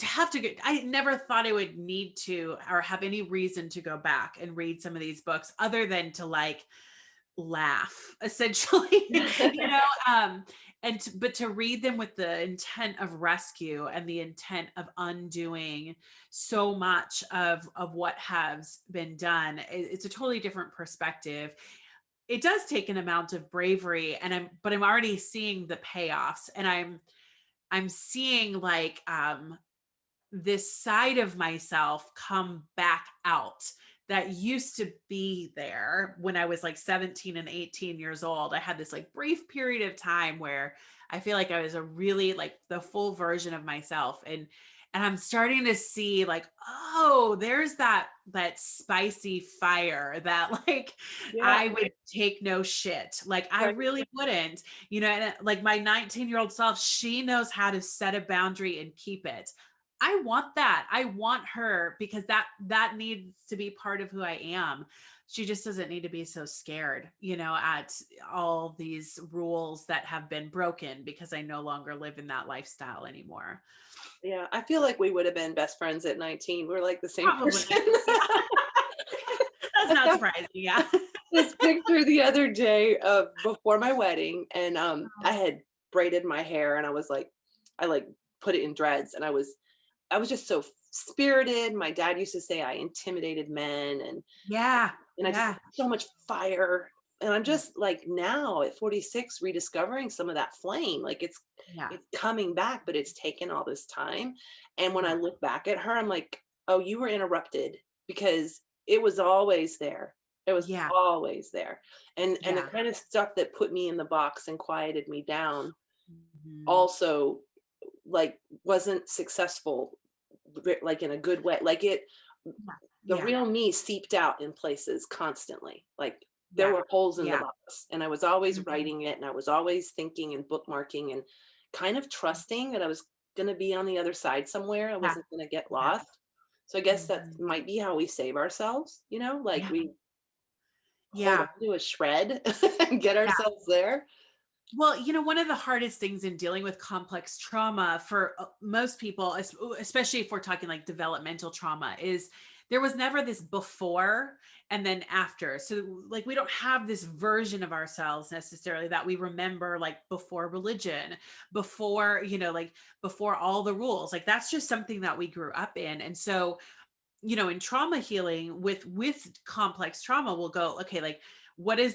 have to get, I never thought I would need to or have any reason to go back and read some of these books other than to like laugh essentially. um but to read them with the intent of rescue and the intent of undoing so much of what has been done, it's a totally different perspective. It does take an amount of bravery, and I'm already seeing the payoffs, and I'm seeing like this side of myself come back out that used to be there when I was like 17 and 18 years old. I had this like brief period of time where I feel like I was a really like the full version of myself. And I'm starting to see like, oh, there's that spicy fire that like Yeah. I would take no shit. Like I Right. really wouldn't, and like my 19-year-old self, she knows how to set a boundary and keep it. I want that. I want her because that needs to be part of who I am. She just doesn't need to be so scared, at all these rules that have been broken because I no longer live in that lifestyle anymore. Yeah. I feel like we would have been best friends at 19. We're like the same Probably. person. Yeah. That's I not saw surprising. Yeah. this picture the other day of before my wedding, and I had braided my hair, and I like put it in dreads, and I was just so spirited. My dad used to say I intimidated men, Yeah. and I just Yeah. had so much fire. And I'm just like now at 46 rediscovering some of that flame. Like Yeah. it's coming back, but it's taken all this time. And when I Yeah. look back at her, I'm like, oh, you were interrupted because it was always there. It was Yeah. always there. And the Yeah. kind of stuff that put me in the box and quieted me down Mhm. also like wasn't successful like in a good way. Like the Yeah. real me seeped out in places constantly. Like there Yeah. were holes in the Yeah. box, and I was always Mhm. writing it, and I was always thinking and bookmarking and kind of trusting that I was going to be on the other side somewhere. I Yeah. wasn't going to get Yeah. lost. So I guess that Mhm. might be how we save ourselves, like Yeah. we hold Yeah. on to a shred and get Yeah. ourselves there. Well, one of the hardest things in dealing with complex trauma for most people, especially if we're talking like developmental trauma, is there was never this before and then after. So, like, we don't have this version of ourselves necessarily that we remember, like before religion, before, like before all the rules. Like, that's just something that we grew up in. And so, in trauma healing with complex trauma, we'll go, okay, like what are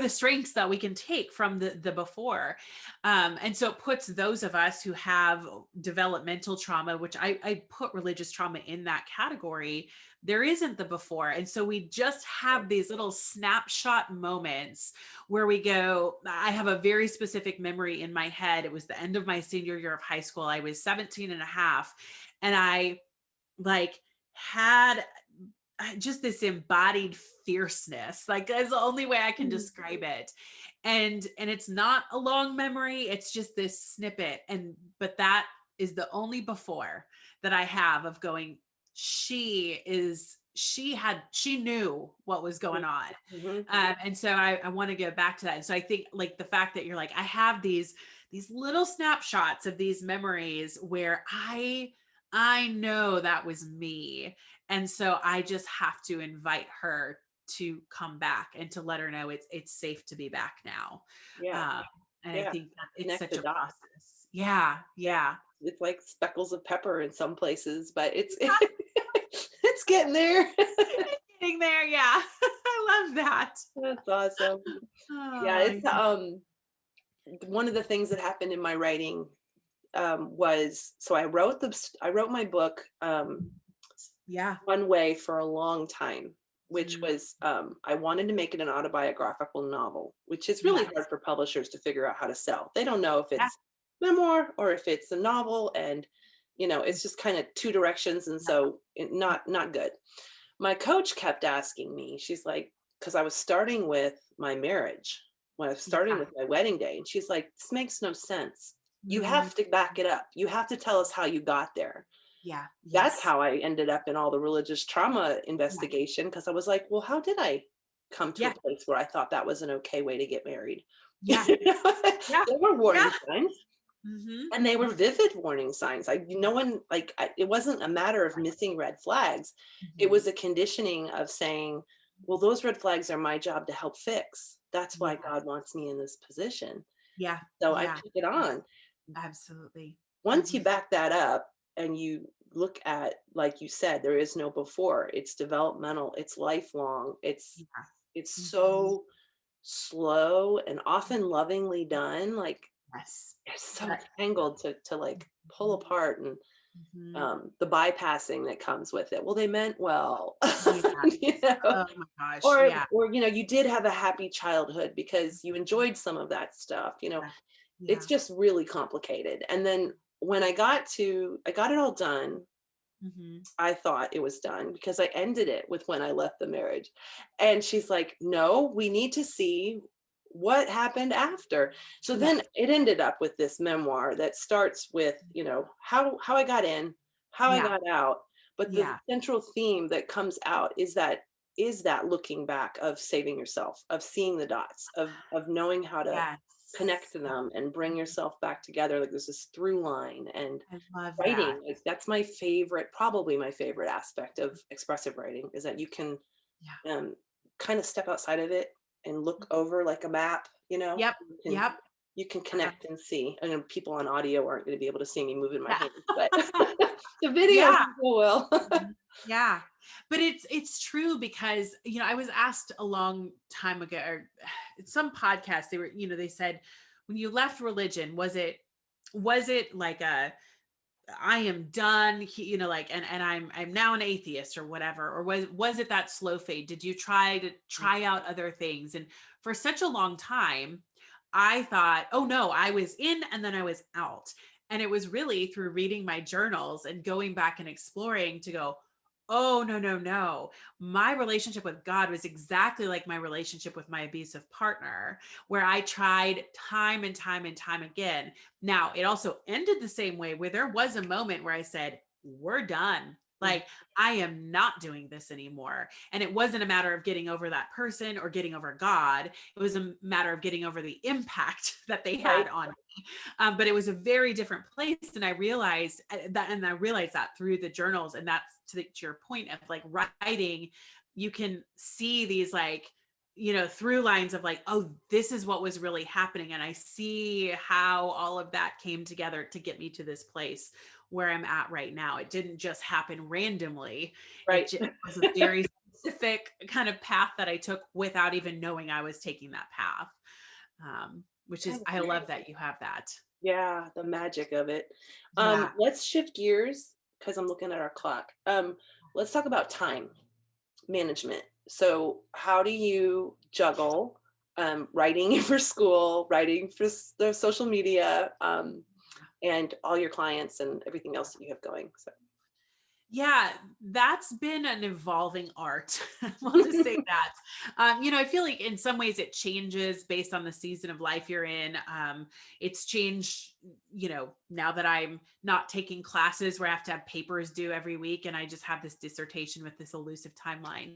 the strengths that we can take from the before, and so it puts those of us who have developmental trauma, which I put religious trauma in that category. There isn't the before, and so we just have these little snapshot moments where we go, I have a very specific memory in my head. It was the end of my senior year of high school. I was 17 and a half, and I like had just this embodied fierceness. Like that's the only way I can Mhm. describe it. And it's not a long memory, it's just this snippet. But that is the only before that I have of going, she knew what was going on. Mhm. And so I want to go back to that. And so I think like the fact that you're like, I have these little snapshots of these memories where I know that was me. And so I just have to invite her to come back and to let her know it's safe to be back now. Yeah. Um, and I Yeah. think that it's Connect such the a dots. process. Yeah, yeah. It's like speckles of pepper in some places, but it's it's getting there. Getting there, yeah. I love that. That's awesome. Yeah, Oh, it's one of the things that happened in my writing was so I wrote my book yeah. one way for a long time, which Mhm. was I wanted to make it an autobiographical novel, which is really hard Yes. for publishers to figure out how to sell. They don't know if Yeah. it's memoir or if it's a novel, and it's just kind of two directions, and so not good. My coach kept asking me, she's like, because I was starting with my marriage, when I was starting Yeah. with my wedding day, and she's like, this makes no sense. You Mhm. have to back it up. You have to tell us how you got there. Yeah. That's Yes. how I ended up in all the religious trauma Yeah. investigation, because I was like, well, how did I come to a Yeah. place where I thought that was an okay way to get married? Yeah. Yeah. There were warning Yeah. signs. Mhm. And they were vivid warning signs. No one it wasn't a matter of missing red flags. It Mhm. was a conditioning of saying, well, those red flags are my job to help fix. That's why Yeah. God wants me in this position. Yeah. So I Yeah. took it on. Absolutely. Once you Mhm. back that up and you look at, like you said, there is no before. It's developmental, it's lifelong. It's Yeah. it's Mhm. so slow and often lovingly done. Like Yes. it's so That tangled to like pull mhm. apart. And the bypassing that comes with it. Well, they meant well. Yeah. You know? Oh my gosh. or Yeah. or you know, you did have a happy childhood because you enjoyed some of that stuff, you know. Yeah. It's Yeah. just really complicated. And then when I got it all done, Mm-hmm. I thought it was done because I ended it with when I left the marriage. And she's like, no, we need to see what happened after. So Yeah. then it ended up with this memoir that starts with, you know, how I got in, how I Yeah. got out. But the Yeah. central theme that comes out is that looking back of saving yourself, of seeing the dots, of knowing how to Yes. connect to them and bring yourself back together. Like there's this through line. And I love that. writing, like that's my favorite, probably my favorite aspect of expressive writing is that you can Yeah. um, kind of step outside of it and look over like a map, you know, Yep. can Yep. you can Uh, connect and see. I know people on audio aren't going to be able to see me moving my yeah. hands, but the video Yeah. people will. Mhm. Yeah. But it's true because, I was asked a long time ago, or some podcast, they said, when you left religion, was it like I am done, like, and I'm now an atheist or whatever, or was it that slow fade? Did you try out other things? And for such a long time, I thought, oh no, I was in and then I was out. And it was really through reading my journals and going back and exploring to go, oh no, no, no. My relationship with God was exactly like my relationship with my abusive partner, where I tried time and time and time again. Now, it also ended the same way, where there was a moment where I said, we're done. Like, I am not doing this anymore. And it wasn't a matter of getting over that person or getting over God. It was a matter of getting over the impact that they had Right. on me. But it was a very different place. And I realized that through the journals. And that's to your point of like writing, you can see these like, through lines of like, oh, this is what was really happening. And I see how all of that came together to get me to this place where I'm at right now. It didn't just happen randomly. Right. It was a very specific kind of path that I took without even knowing I was taking that path. Which is, I love that you have that. Yeah, the magic of it. Yeah. Let's shift gears because I'm looking at our clock. Let's talk about time management. So, how do you juggle writing for school, writing for the social media, and all your clients and everything else that you have going? So, Yeah, that's been an evolving art. We'll just say that. I feel like in some ways it changes based on the season of life you're in. It's changed, now that I'm not taking classes where I have to have papers due every week and I just have this dissertation with this elusive timeline.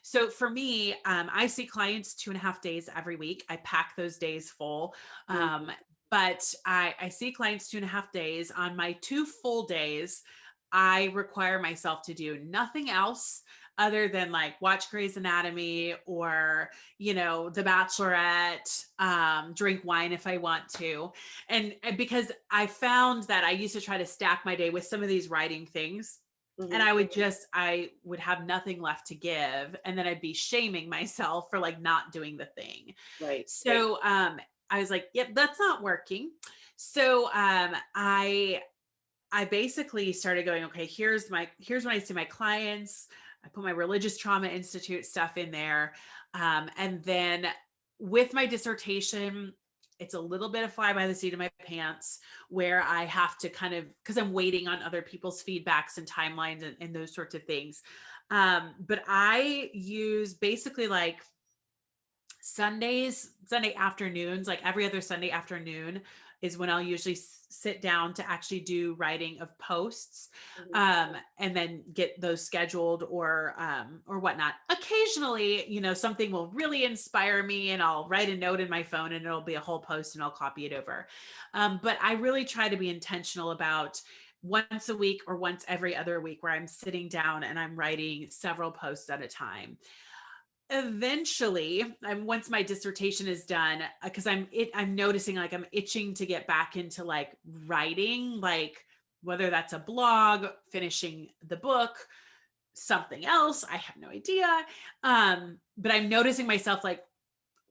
So for me, I see clients 2.5 days every week. I pack those days full. mm, But I see clients 2.5 days. On my 2 full days, I require myself to do nothing else other than like watch Grey's Anatomy or, The Bachelorette, drink wine if I want to. And because I found that I used to try to stack my day with some of these writing things. And mhm, I would have nothing left to give. And then I'd be shaming myself for like not doing the thing. right. So I was like, yep, that's not working. So I basically started going, okay, here's when I see my clients. I put my Religious Trauma Institute stuff in there. And then with my dissertation, it's a little bit of fly by the seat of my pants where I have to kind of, because I'm waiting on other people's feedbacks and timelines and those sorts of things. But I use basically like Sunday afternoons, like every other Sunday afternoon is when I'll usually sit down to actually do writing of posts, Mhm, and then get those scheduled or whatnot. Occasionally, something will really inspire me and I'll write a note in my phone and it'll be a whole post and I'll copy it over. But I really try to be intentional about once a week or once every other week where I'm sitting down and I'm writing several posts at a time. Eventually, once my dissertation is done, because I'm noticing like I'm itching to get back into like writing, like whether that's a blog, finishing the book, something else, I have no idea. But I'm noticing myself like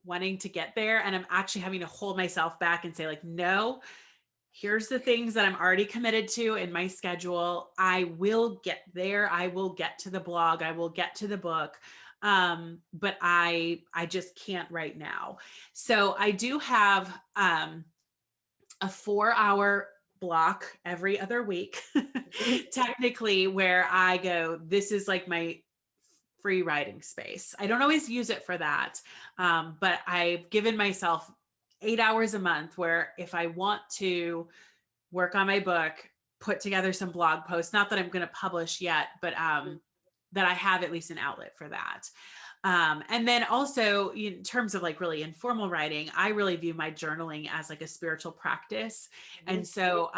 wanting to get there, and I'm actually having to hold myself back and say like, no, here's the things that I'm already committed to in my schedule. I will get there. I will get to the blog. I will get to the book. But I just can't right now. So I do have a 4-hour block every other week, technically, where I go, this is like my free writing space. I don't always use it for that. But I've given myself 8 hours a month where if I want to work on my book, put together some blog posts, not that I'm going to publish yet, but that I have at least an outlet for that. And then also in terms of like really informal writing, I really view my journaling as like a spiritual practice. And so,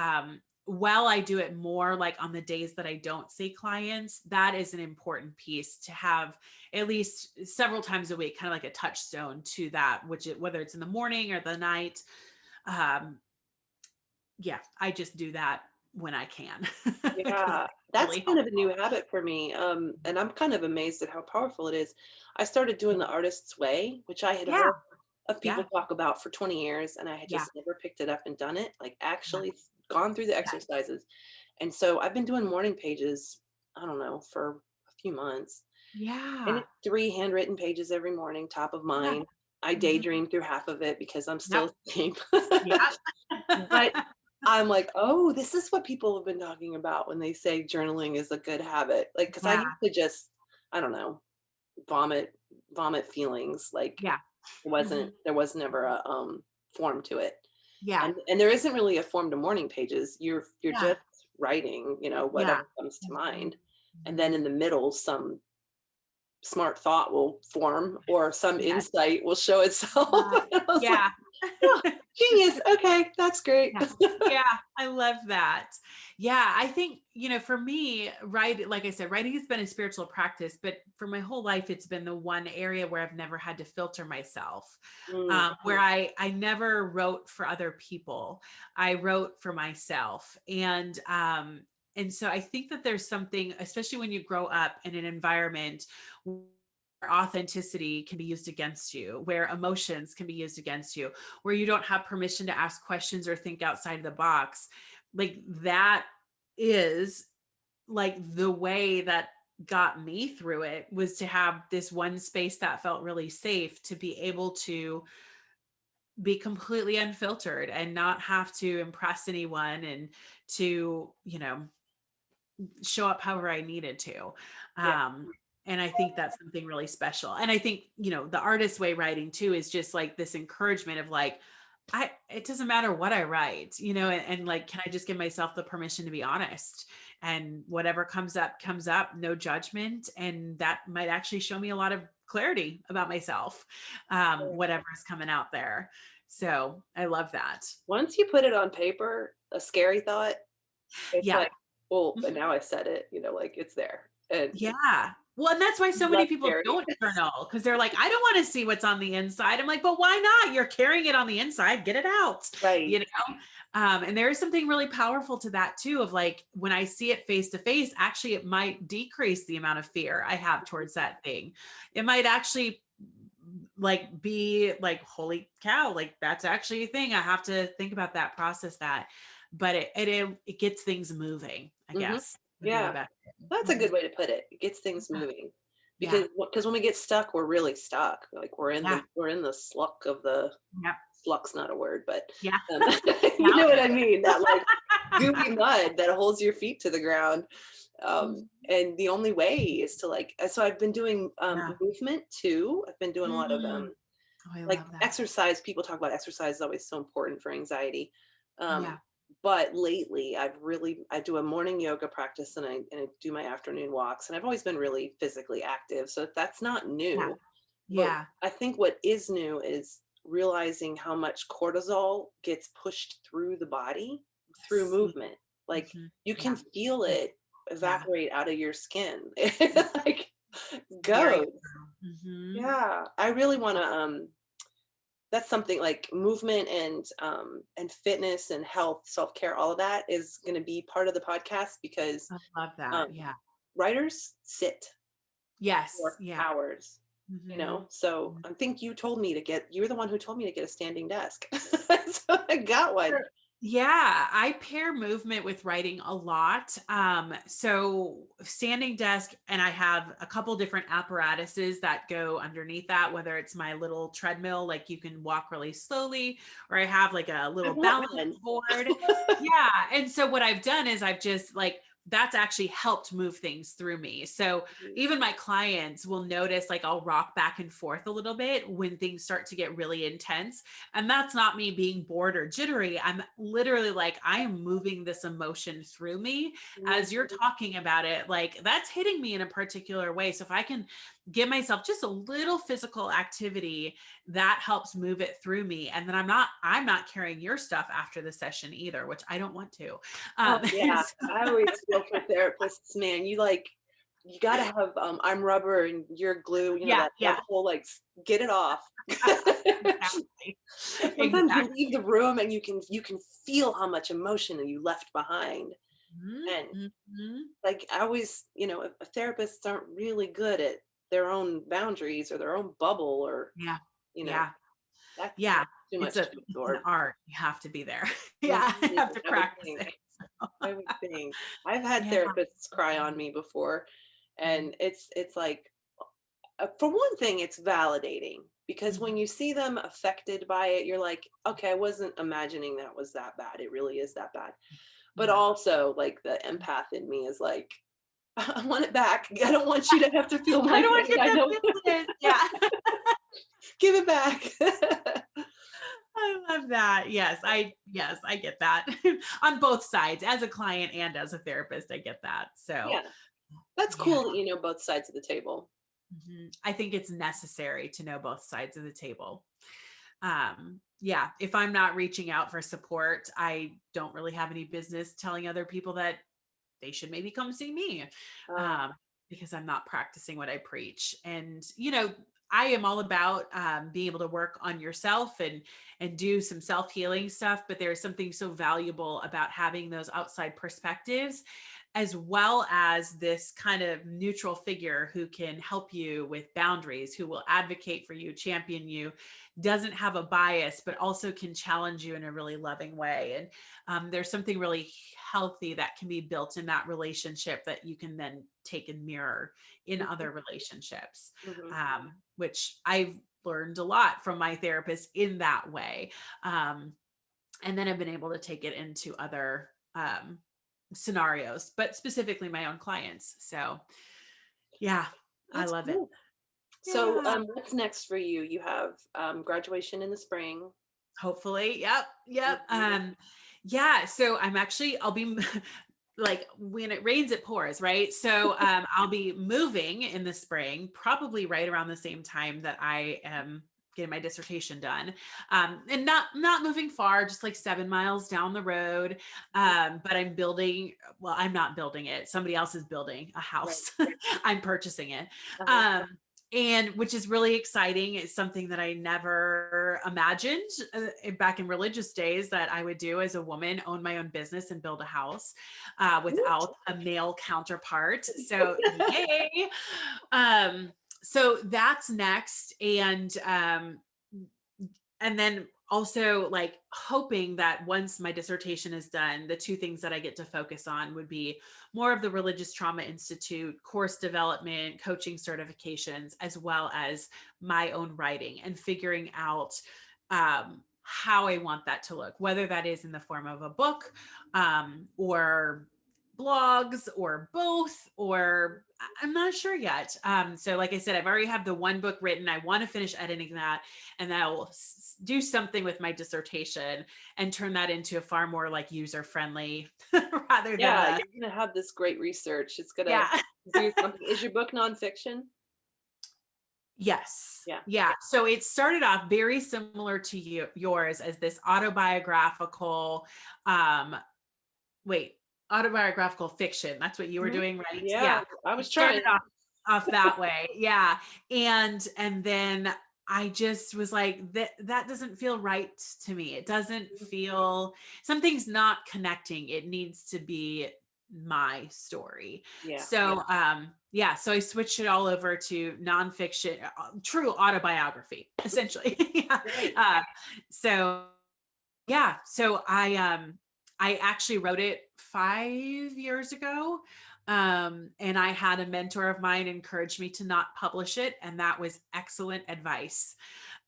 while I do it more like on the days that I don't see clients, that is an important piece to have at least several times a week, kind of like a touchstone to that, whether it's in the morning or the night. Yeah, I just do that when I can. Yeah, that's Really kind of a helpful. new habit for me. And I'm kind of amazed at how powerful it is. I started doing the artist's way, which I had Yeah, heard of people yeah, talk about for 20 years, and I had yeah, just never picked it up and done it, like yeah, actually gone through the yeah, exercises. And so I've been doing morning pages, I don't know, for a few months. And yeah, it's 3 handwritten pages every morning, top of yeah. mind. I Mhm. daydream through half of it because I'm Yep. still asleep. Yeah. But I'm like, "Oh, this is what people have been talking about when they say journaling is a good habit." Like, because I Yeah. used to just, I don't know, vomit vomit feelings, like, Yeah. Mhm. there was never a, form to it. Yeah. And there isn't really a form to morning pages. You're Yeah. just writing, Yeah. whatever comes to Mhm. mind, and then Mhm. in the middle, some smart thought will form or some Yes. insight will show itself. Yeah. And I was like, Yeah. "Oh, genius. Okay, that's great." Yeah. Yeah, I love that. Yeah, I think, for me, like I said, writing has been a spiritual practice, but for my whole life, it's been the one area where I've never had to filter myself, Mm, where I never wrote for other people. I wrote for myself. And so I think that there's something, especially when you grow up in an environment where authenticity can be used against you, where emotions can be used against you, where you don't have permission to ask questions or think outside the box. Like that is like the way that got me through it, was to have this one space that felt really safe to be able to be completely unfiltered and not have to impress anyone, and to, show up however I needed to. yeah. And I think that's something really special. And I think, the artist way writing too is just like this encouragement of like, it doesn't matter what I write, and like, can I just give myself the permission to be honest, and whatever comes up, no judgment. And that might actually show me a lot of clarity about myself, whatever is coming out there. So I love that. Once you put it on paper, a scary thought, it's Yeah. like, well, but now I said it, like it's there. And Yeah. Well, and that's why so many less people scary. don't journal, because they're like, I don't want to see what's on the inside. I'm like, but why not? You're carrying it on the inside. Get it out. Right. You know? And there is something really powerful to that too, of like, when I see it face to face, actually, it might decrease the amount of fear I have towards that thing. It might actually like be like, holy cow, like that's actually a thing. I have to think about that, process that. But it gets things moving, I Mhm. guess would be the Yeah. best. That's a Mhm. good way to put it. It gets things Yeah. moving. Yeah. Because when we get stuck, we're really stuck. Like Yeah. we're in the sluck of the Yep. sluck's not a word, but Yeah. um, you know Yep. what I mean? That like gooey mud that holds your feet to the ground. Mhm. And the only way is to like, so I've been doing Yeah. movement too. I've been doing a lot of Mm. Oh, I like love that. exercise. People talk about exercise is always so important for anxiety. Yeah. But lately I do a morning yoga practice, and I do my afternoon walks, and I've always been really physically active. So that's not Yeah. new. But Yeah. I think what is new is realizing how much cortisol gets pushed through the body through Yes. movement. Like Mhm. you can Yeah. feel Mm. it Yeah. evaporate out of your skin. Yeah. Like Very go. true. Mhm. Yeah. I really want to that's something like movement and fitness and health, self-care, all of that is going to be part of the podcast because I love um that. Yeah. writers sit Yes. for Yeah. hours, Mhm. so I think you're the one who told me to get a standing desk. So I got one. Yeah, I pair movement with writing a lot. So standing desk, and I have a couple different apparatuses that go underneath that, whether it's my little treadmill, like you can walk really slowly, or I have like a I little want balance one. board. Yeah. And so what I've done is I've just like, that's actually helped move things through me. So even my clients will notice like I'll rock back and forth a little bit when things start to get really intense. And that's not me being bored or jittery. I'm literally like, I am moving this emotion through me as you're Mhm. talking about it. Like that's hitting me in a particular way. So if I can give myself just a little physical activity, that helps move it through me. And then I'm not carrying your stuff after the session either, which I don't want to. Oh And yeah, so, I always feel for therapists, man. You gotta have I'm rubber and you're glue, yeah, that yeah, whole like get it off. exactly. Sometimes you Exactly. leave the room and you can feel how much emotion you left behind. And Mhm, mhm. like I always, if therapists aren't really good at their own boundaries or their own bubble or, Yeah. you know, Yeah. that's Yeah. too It's much a to it's an absorb. art. You have to be there. Yeah, I Mhm, have to I would practice think. it. So, I would think. I've had yeah. therapists cry on me before, Mhm. and it's like, for one thing, it's validating because when Mhm. you see them affected by it, you're like, okay, I wasn't imagining that was that bad. It really is that bad. But Yeah. also, like the empath in me is like, I want it back. I don't want you to have to feel I my don't want pain. you I to don't feel this. Yeah. give it back. I love that. Yes, I get that. On both sides, as a client and as a therapist, I get that. So, Yeah, that's yeah. cool that you know both sides of the table. I think it's necessary to know both sides of the table. Yeah, if I'm not reaching out for support, I don't really have any business telling other people that they should maybe come see me, Uh, um, because I'm not practicing what I preach. And I am all about being able to work on yourself and do some self healing stuff. But there's something so valuable about having those outside perspectives, as well as this kind of neutral figure who can help you with boundaries, who will advocate for you, champion you, doesn't have a bias, but also can challenge you in a really loving way. And there's something really healthy that can be built in that relationship that you can then take and mirror in mhm, other relationships, mhm. which I've learned a lot from my therapist in that way. And then I've been able to take it into other scenarios, but specifically my own clients. So, yeah, I That's love it. cool. So, Yeah. what's next for you? You have graduation in the spring. Hopefully. Yep. Yep. Mhm. Yeah. So I'll be like when it rains, it pours, right? So I'll be moving in the spring, probably right around the same time that I am getting my dissertation done. And not moving far, just like 7 miles down the road. But I'm not building it. Somebody else is building a Right. house. I'm purchasing it. Uh-huh. And which is really exciting. It's something that I never imagined back in religious days that I would do as a woman, own my own business and build a house Woot. without a male counterpart. So yay. Um, so that's next. And then also like hoping that once my dissertation is done, the two things that I get to focus on would be more of the Religious Trauma Institute course development, coaching certifications, as well as my own writing and figuring out how I want that to look, whether that is in the form of a book or blogs or both, or I'm not sure yet. So like I said, I've already have the one book written. I want to finish editing that, and then I will do something with my dissertation and turn that into a far more like user friendly rather than Yeah, the you're gonna have this great research. It's gonna yeah. do something. Is your book nonfiction? Yes. Yeah. Yeah. So it started off very similar to yours as this autobiographical um wait, autobiographical fiction. That's what you were Mhm. doing, right? Yeah, Yeah. I It was started trying. off that way. Yeah. And then I just was like that doesn't feel right to me. It doesn't feel something's not connecting. It needs to be my story. Yeah. So yeah, so I switched it all over to nonfiction, true autobiography, essentially. Yeah. Right. Uh, so Yeah. So I actually wrote it 5 years ago. And I had a mentor of mine encourage me to not publish it. And that was excellent advice.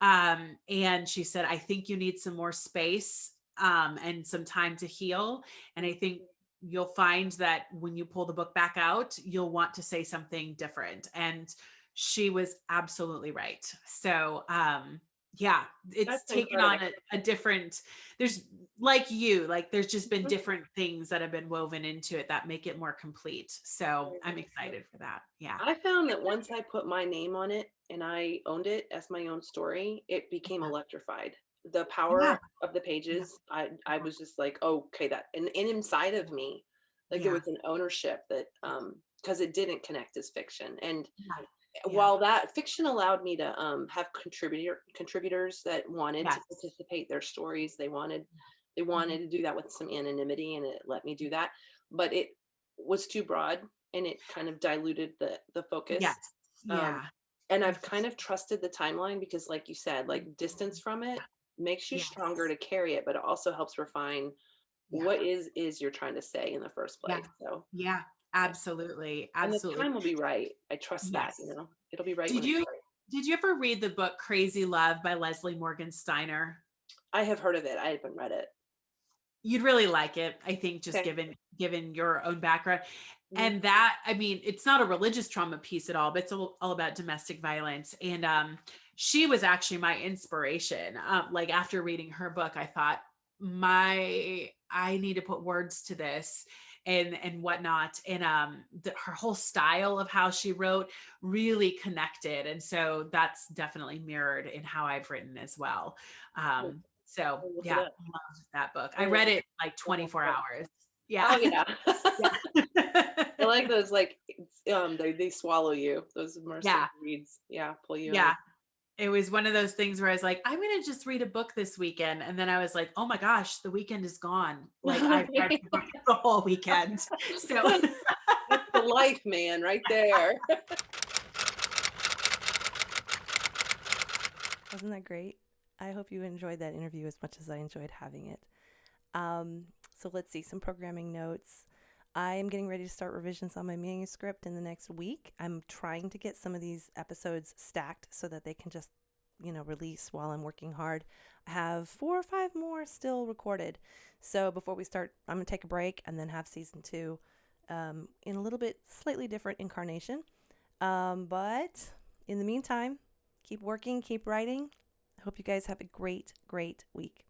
And she said, I think you need some more space, and some time to heal. And I think you'll find that when you pull the book back out, you'll want to say something different. And she was absolutely right. So, yeah, it's That's taken incredible. on a different, there's like you, like there's just been different things that have been woven into it that make it more complete. So I'm excited for that. Yeah. I found that once I put my name on it and I owned it as my own story, it became electrified. The Yeah. power of the Yeah. pages, I was just like, oh, okay, that and inside of me, like there Yeah. was an ownership that because it didn't connect as fiction. And Yeah. Yeah. while that fiction allowed me to have contributors that wanted to Yes. participate their stories, they Mhm. wanted to do that with some anonymity, and it let me do that, but it was too broad and it kind of diluted the focus. Yes. um, Yeah. and Mhm. I've kind of trusted the timeline because like you said, like distance from it makes you Yes. stronger to carry it, but it also helps refine Yeah. what is you're trying to say in the first Yeah. place. So Yeah. yeah, Absolutely. and the Absolutely. time will be right. I trust that, Yes. it'll be right when Did it's you right. did you ever read the book Crazy Love by Leslie Morgan Steiner? I have heard of it. I haven't read it. You'd really like it, I think, just Okay. given your own background. Mhm. And that, I mean, it's not a religious trauma piece at all, but it's all about domestic violence. And she was actually my inspiration. Like after reading her book, I thought, I need to put words to this and whatnot. And her whole style of how she wrote really connected. And so that's definitely mirrored in how I've written as well. Cool. So I'll look it yeah, up. loved that book. I Oh, read it like I'll have 24 to. hours. Yeah. Oh, yeah. I Yeah. like those, like, they swallow you, those immersive Yeah. reads. Yeah, pull you in. Yeah. It was one of those things where I was like, I'm going to just read a book this weekend. And then I was like, oh my gosh, the weekend is gone. Like I've read the book the whole weekend. So That's the life, man, right there. Wasn't that great? I hope you enjoyed that interview as much as I enjoyed having it. So let's see, some programming notes. I am getting ready to start revisions on my manuscript in the next week. I'm trying to get some of these episodes stacked so that they can just, release while I'm working hard. I have 4 or 5 more still recorded. So before we start, I'm going to take a break and then have season 2 in a little bit slightly different incarnation. But in the meantime, keep working, keep writing. I hope you guys have a great, great week.